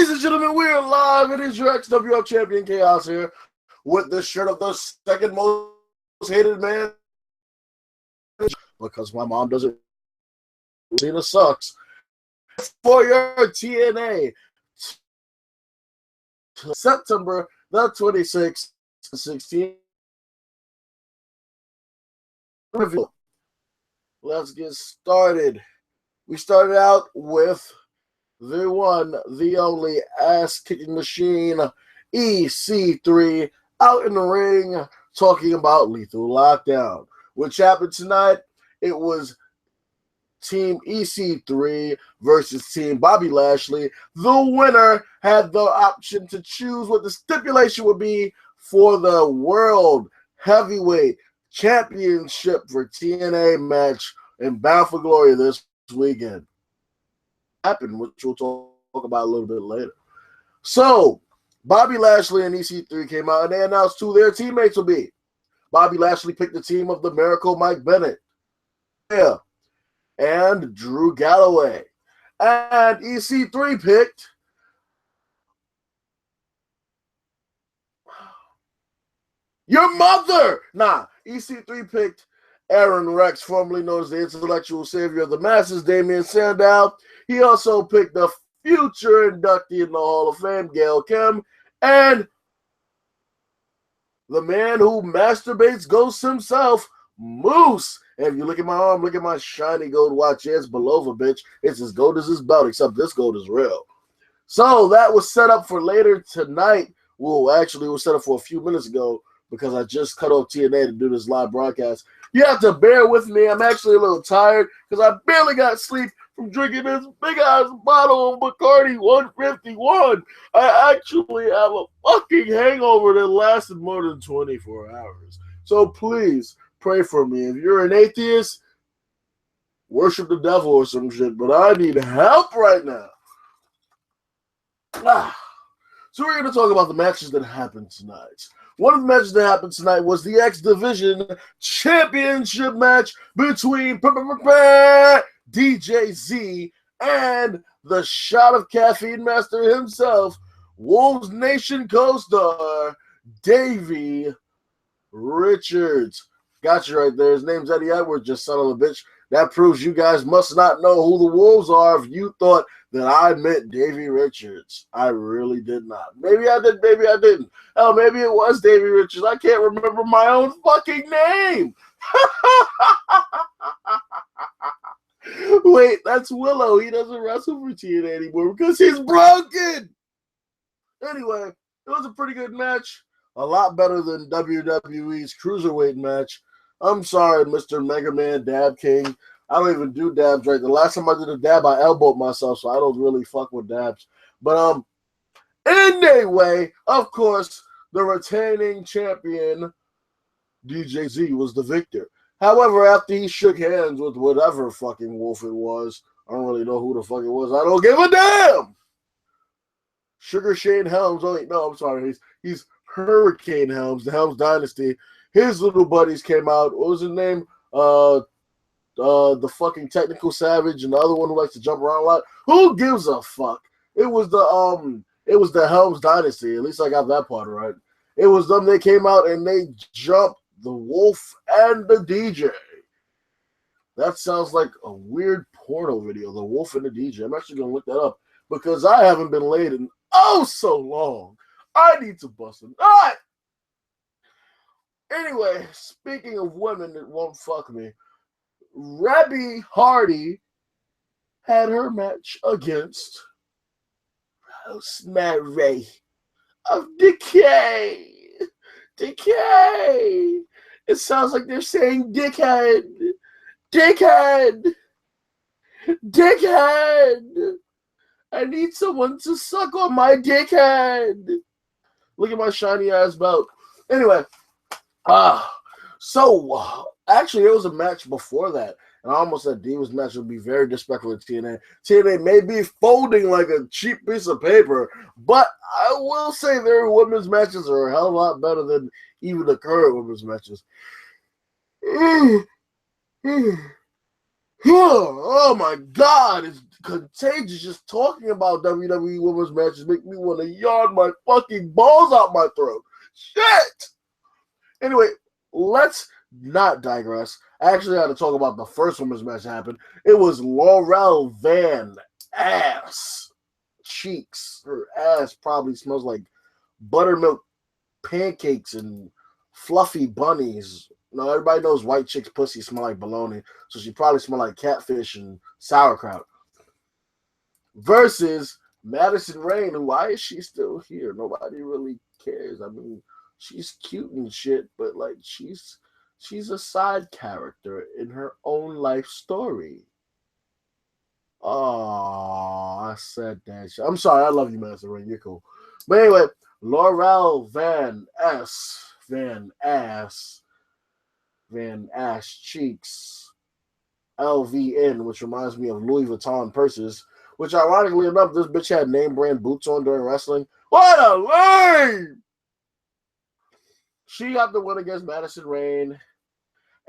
Ladies and gentlemen, we are live. It is your XWF champion Chaos here with the shirt of the second most hated man because my mom doesn't. Cena sucks. For your TNA September the 26th, 16 review. Let's get started. We started out with the one, the only ass-kicking machine, EC3, out in the ring talking about Lethal Lockdown. Which happened tonight, it was Team EC3 versus Team Bobby Lashley. The winner had the option to choose what the stipulation would be for the World Heavyweight Championship for TNA match in Bound for Glory this weekend. Happened, which we'll talk about a little bit later. So, Bobby Lashley and EC3 came out and they announced who their teammates will be. Bobby Lashley picked the team of the Miracle Mike Bennett. Yeah. And Drew Galloway. And EC3 picked your mother. Nah, EC3 picked Aaron Rex, formerly known as the intellectual savior of the masses, Damian Sandow. He also picked the future inductee in the Hall of Fame, Gail Kim, and the man who masturbates ghosts himself, Moose. And if you look at my arm, look at my shiny gold watch. Yeah, it's Belova, bitch. It's as gold as his belt, except this gold is real. So that was set up for later tonight. Well, actually, it was set up for a few minutes ago because I just cut off TNA to do this live broadcast. You have to bear with me. I'm actually a little tired because I barely got sleep from drinking this big-ass bottle of Bacardi 151. I actually have a fucking hangover that lasted more than 24 hours. So please pray for me. If you're an atheist, worship the devil or some shit, but I need help right now. So we're going to talk about the matches that happened tonight. One of the matches that happened tonight was the X Division Championship match between DJ Z and the shot of caffeine master himself, Wolves Nation co-star Davey Richards. Got you right there. His name's Eddie Edwards, just son of a bitch. That proves you guys must not know who the Wolves are if you thought that I meant Davey Richards. I really did not. Maybe I did, maybe I didn't. Hell, maybe it was Davey Richards. I can't remember my own fucking name. Wait, that's Willow. He doesn't wrestle for TNA anymore because he's broken. Anyway, it was a pretty good match. A lot better than WWE's Cruiserweight match. I'm sorry, Mr. Mega Man Dab King. I don't even do dabs right. The last time I did a dab, I elbowed myself, so I don't really fuck with dabs. But anyway, of course, the retaining champion, DJ Z, was the victor. However, after he shook hands with whatever fucking wolf it was, I don't really know who the fuck it was. I don't give a damn. Sugar Shane Helms. Oh, wait, no, I'm sorry. He's Hurricane Helms, the Helms Dynasty. His little buddies came out. What was his name? The fucking Technical Savage and the other one who likes to jump around a lot. Who gives a fuck? It was the Helms Dynasty. At least I got that part right. It was them. They came out and they jumped the Wolf and the DJ. That sounds like a weird porno video. The Wolf and the DJ. I'm actually gonna look that up because I haven't been laid in so long. I need to bust a nut. Anyway, speaking of women that won't fuck me, Rebby Hardy had her match against Rosemary of Decay. Decay. It sounds like they're saying dickhead. Dickhead. Dickhead. I need someone to suck on my dickhead. Look at my shiny ass belt. Anyway, actually, there was a match before that, and I almost said Divas match would be very disrespectful to TNA. TNA may be folding like a cheap piece of paper, but I will say their women's matches are a hell of a lot better than even the current women's matches. Oh my God, it's contagious. Just talking about WWE women's matches make me want to yawn my fucking balls out my throat. Shit! Anyway, let's not digress. I actually had to talk about the first women's match that happened. It was Laurel Van Ass Cheeks. Her ass probably smells like buttermilk pancakes and fluffy bunnies. No, everybody knows white chicks' pussy smell like bologna, so she probably smell like catfish and sauerkraut. Versus Madison Rayne, who, why is she still here? Nobody really cares. I mean, she's cute and shit, but like she's a side character in her own life story. Oh, I said that shit. I'm sorry, I love you, Madison Rayne. You're cool. But anyway, Laurel Van Ass Cheeks LVN, which reminds me of Louis Vuitton purses, which ironically enough, this bitch had name brand boots on during wrestling. What a lame! She got the win against Madison Rayne,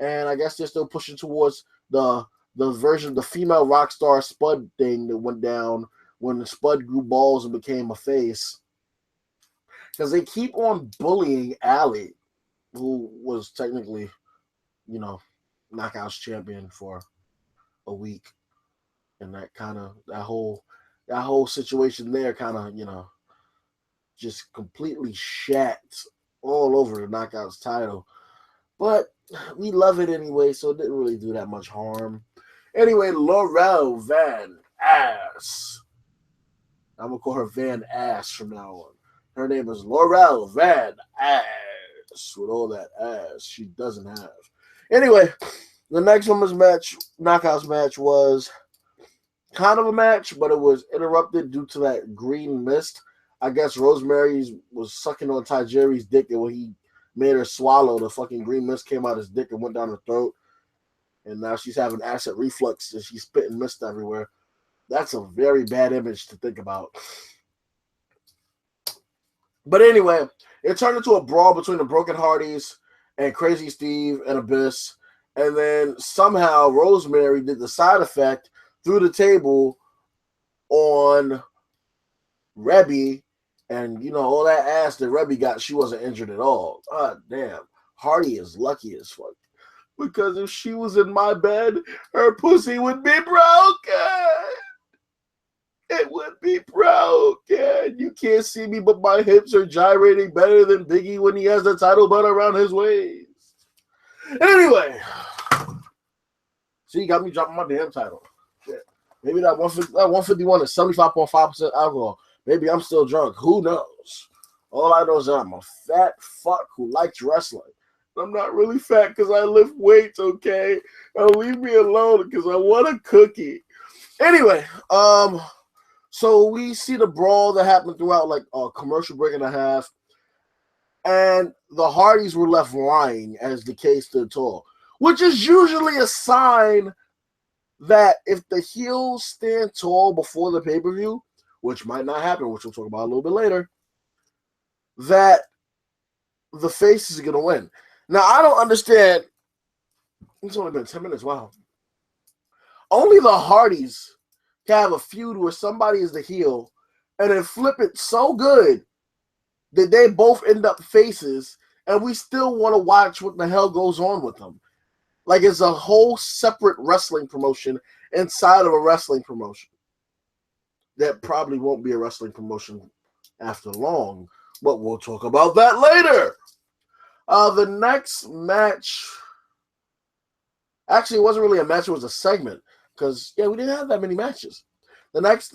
and I guess they're still pushing towards the version, the female rock star Spud thing that went down when Spud grew balls and became a face. Because they keep on bullying Allie, who was technically, Knockouts champion for a week, and that whole situation there kind of, just completely shat all over the Knockouts title. But we love it anyway, so it didn't really do that much harm. Anyway, Laurel Van Ass. I'm going to call her Van Ass from now on. Her name is Laurel Van Ass, with all that ass she doesn't have. Anyway, the next women's match, Knockouts match, was kind of a match, but it was interrupted due to that green mist. I guess Rosemary was sucking on Tajiri's dick, and when he made her swallow, the fucking green mist came out his dick and went down her throat. And now she's having acid reflux and she's spitting mist everywhere. That's a very bad image to think about. But anyway, it turned into a brawl between the Broken Hardys and Crazy Steve and Abyss. And then somehow Rosemary did the side effect through the table on Rebby. And, all that ass that Rebby got, she wasn't injured at all. God damn. Hardy is lucky as fuck. Because if she was in my bed, her pussy would be broken. It would be broken. You can't see me, but my hips are gyrating better than Biggie when he has the title belt around his waist. Anyway. See, you got me dropping my damn title. Yeah. Maybe that 151 is 75.5% alcohol. Maybe I'm still drunk. Who knows? All I know is that I'm a fat fuck who likes wrestling. I'm not really fat because I lift weights, okay? Now leave me alone because I want a cookie. Anyway, so we see the brawl that happened throughout like a commercial break and a half, and the Hardys were left lying as the case stood tall, which is usually a sign that if the heels stand tall before the pay-per-view, which might not happen, which we'll talk about a little bit later, that the face is going to win. Now, I don't understand. It's only been 10 minutes. Wow. Only the Hardys can have a feud where somebody is the heel and then flip it so good that they both end up faces and we still want to watch what the hell goes on with them. Like it's a whole separate wrestling promotion inside of a wrestling promotion. That probably won't be a wrestling promotion after long, but we'll talk about that later. The next match, actually, it wasn't really a match; it was a segment because we didn't have that many matches. The next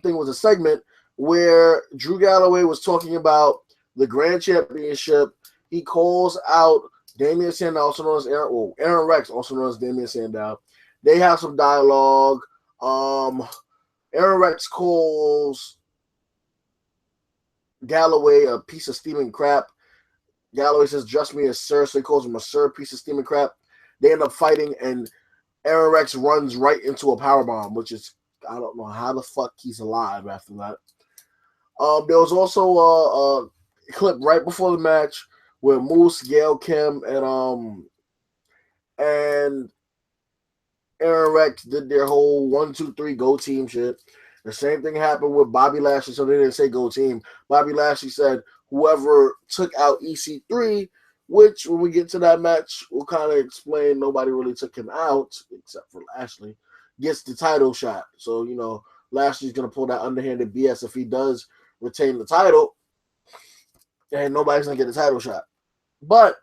thing was a segment where Drew Galloway was talking about the Grand Championship. He calls out Damian Sandow, also known as Aaron Rex, also known as Damian Sandow. They have some dialogue. Aaron Rex calls Galloway a piece of steaming crap. Galloway says, "Just me as sir," so he calls him a sir piece of steaming crap. They end up fighting, and Aaron Rex runs right into a powerbomb, which is, I don't know how the fuck he's alive after that. There was also a clip right before the match where Moose, Gail Kim, and Aaron Rex did their whole 1, 2, 3 go team shit. The same thing happened with Bobby Lashley, so they didn't say go team. Bobby Lashley said whoever took out EC3, which when we get to that match, we'll kind of explain nobody really took him out, except for Lashley, gets the title shot. So, Lashley's going to pull that underhanded BS if he does retain the title, and nobody's going to get the title shot. But,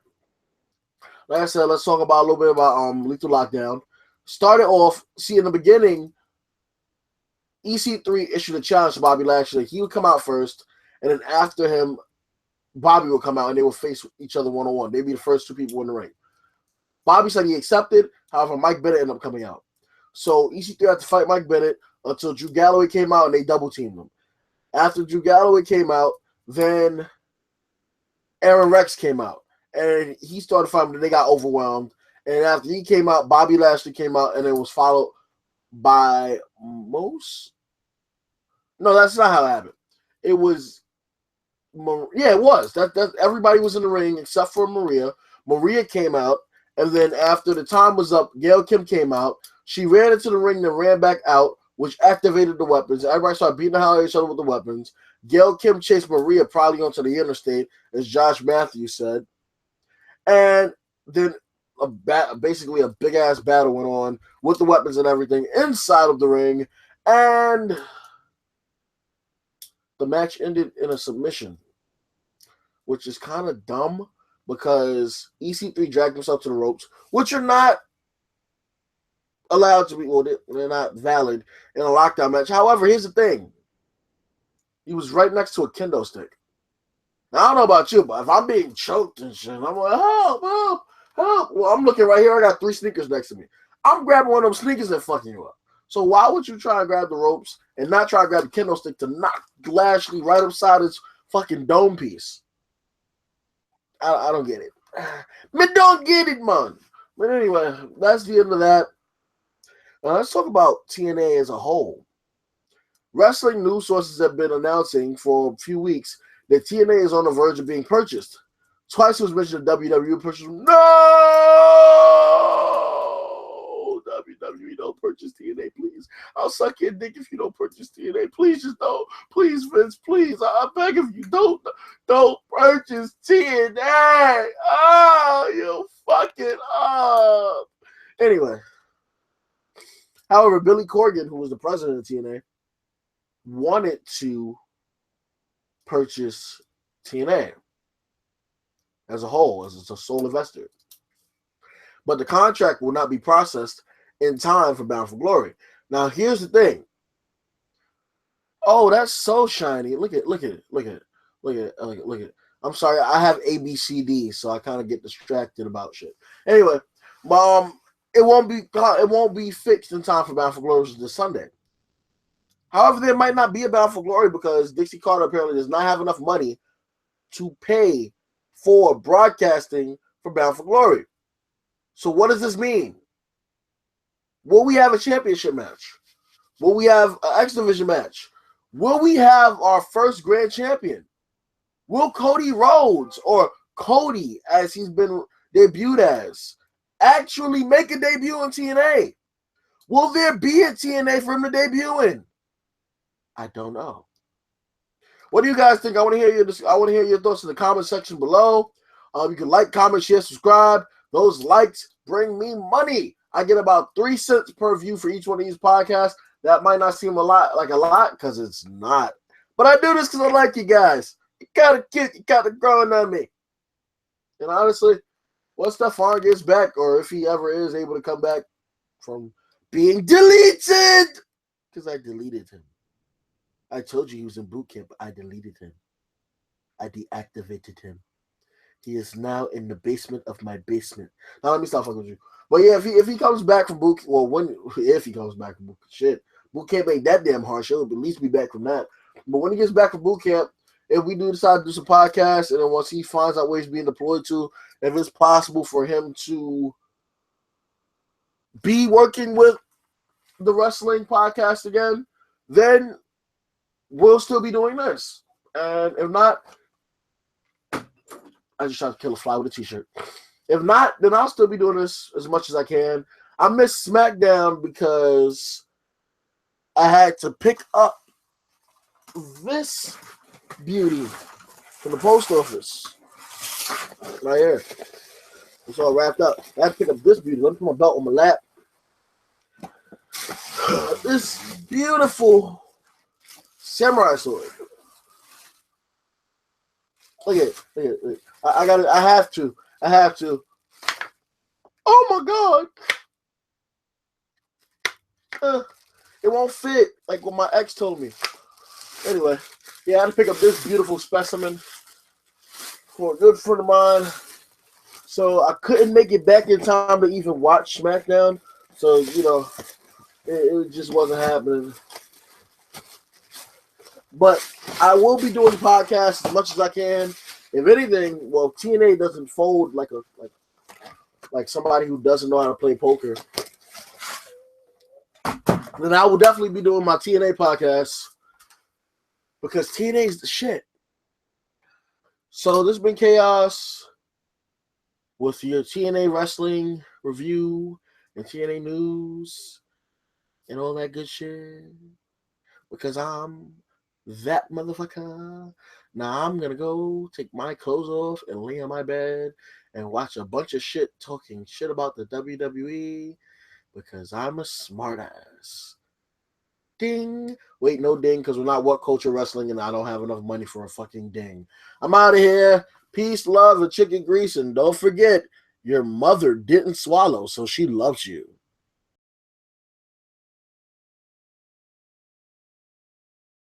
like I said, let's talk about a little bit about Lethal Lockdown. Started off, in the beginning, EC3 issued a challenge to Bobby Lashley. He would come out first, and then after him, Bobby would come out, and they would face each other one-on-one. They'd be the first two people in the ring. Bobby said he accepted. However, Mike Bennett ended up coming out. So EC3 had to fight Mike Bennett until Drew Galloway came out, and they double-teamed him. After Drew Galloway came out, then Aaron Rex came out, and he started fighting, and they got overwhelmed. And after he came out, Bobby Lashley came out, and it was followed by Moose. No, that's not how it happened. It was, it was. That everybody was in the ring except for Maria. Maria came out, and then after the time was up, Gail Kim came out. She ran into the ring, then ran back out, which activated the weapons. Everybody started beating the hell out of each other with the weapons. Gail Kim chased Maria probably onto the interstate, as Josh Matthews said. And then basically a big-ass battle went on with the weapons and everything inside of the ring. And the match ended in a submission, which is kind of dumb because EC3 dragged himself to the ropes, which are not allowed to be, they're not valid in a lockdown match. However, here's the thing. He was right next to a kendo stick. Now, I don't know about you, but if I'm being choked and shit, I'm like, help, help, help. Well, I'm looking right here. I got 3 sneakers next to me. I'm grabbing one of them sneakers and fucking you up. So why would you try and grab the ropes and not try to grab the kendo stick to knock Lashley right upside his fucking dome piece? I don't get it. Man, don't get it, man. But anyway, that's the end of that. Let's talk about TNA as a whole. Wrestling news sources have been announcing for a few weeks that TNA is on the verge of being purchased. Twice it was mentioned that WWE purchased. No! WWE, don't purchase TNA, please. I'll suck your dick if you don't purchase TNA. Please, just don't. Please, Vince, please. I beg of you, don't purchase TNA. Oh, you fuck it up. Anyway. However, Billy Corgan, who was the president of TNA, wanted to purchase TNA as a whole, as a sole investor. But the contract will not be processed in time for Bound for Glory. Now, here's the thing. Oh, that's so shiny. Look at it. I'm sorry, I have ABCD, so I kind of get distracted about shit. Anyway, it won't be fixed in time for Bound for Glory this Sunday. However, there might not be a Bound for Glory because Dixie Carter apparently does not have enough money to pay for broadcasting for Bound for Glory. So what does this mean? Will we have a championship match? Will we have an X Division match? Will we have our first grand champion? Will Cody Rhodes, or Cody as he's been debuted as, actually make a debut in TNA? Will there be a TNA for him to debut in? I don't know. What do you guys think? I want to hear your thoughts in the comment section below. You can like, comment, share, subscribe. Those likes bring me money. I get about 3 cents per view for each one of these podcasts. That might not seem like a lot because it's not. But I do this because I like you guys. You got a kid, you got it growing on me. And honestly, once Stefan gets back, or if he ever is able to come back from being deleted, because I deleted him. I told you he was in boot camp. I deleted him. I deactivated him. He is now in the basement of my basement. Now let me stop fucking with you. But yeah, if he comes back from boot, if he comes back from boot camp ain't that damn harsh. He'll at least be back from that. But when he gets back from boot camp, if we do decide to do some podcasts, and then once he finds out where he's being deployed to, if it's possible for him to be working with the wrestling podcast again, then we'll still be doing this. And if not, I just tried to kill a fly with a t-shirt. If not, then I'll still be doing this as much as I can. I missed SmackDown because I had to pick up this beauty from the post office. Right here. It's all wrapped up. I had to pick up this beauty. Let me put my belt on my lap. This beautiful samurai sword. Look at it. Look at it. Look at it. I got it. I have to. Oh my God. It won't fit like what my ex told me. Anyway, yeah, I had to pick up this beautiful specimen for a good friend of mine. So I couldn't make it back in time to even watch SmackDown. So, you know, it just wasn't happening. But I will be doing the podcast as much as I can. If anything, well, TNA doesn't fold like somebody who doesn't know how to play poker, then I will definitely be doing my TNA podcast because TNA is the shit. So this has been Chaos with your TNA wrestling review and TNA news and all that good shit. Because I'm that motherfucker. Now I'm gonna go take my clothes off and lay on my bed and watch a bunch of shit talking shit about the WWE because I'm a smartass. Ding. Wait, no ding, because we're not What Culture Wrestling and I don't have enough money for a fucking ding. I'm out of here. Peace, love, and chicken grease. And don't forget, your mother didn't swallow, so she loves you.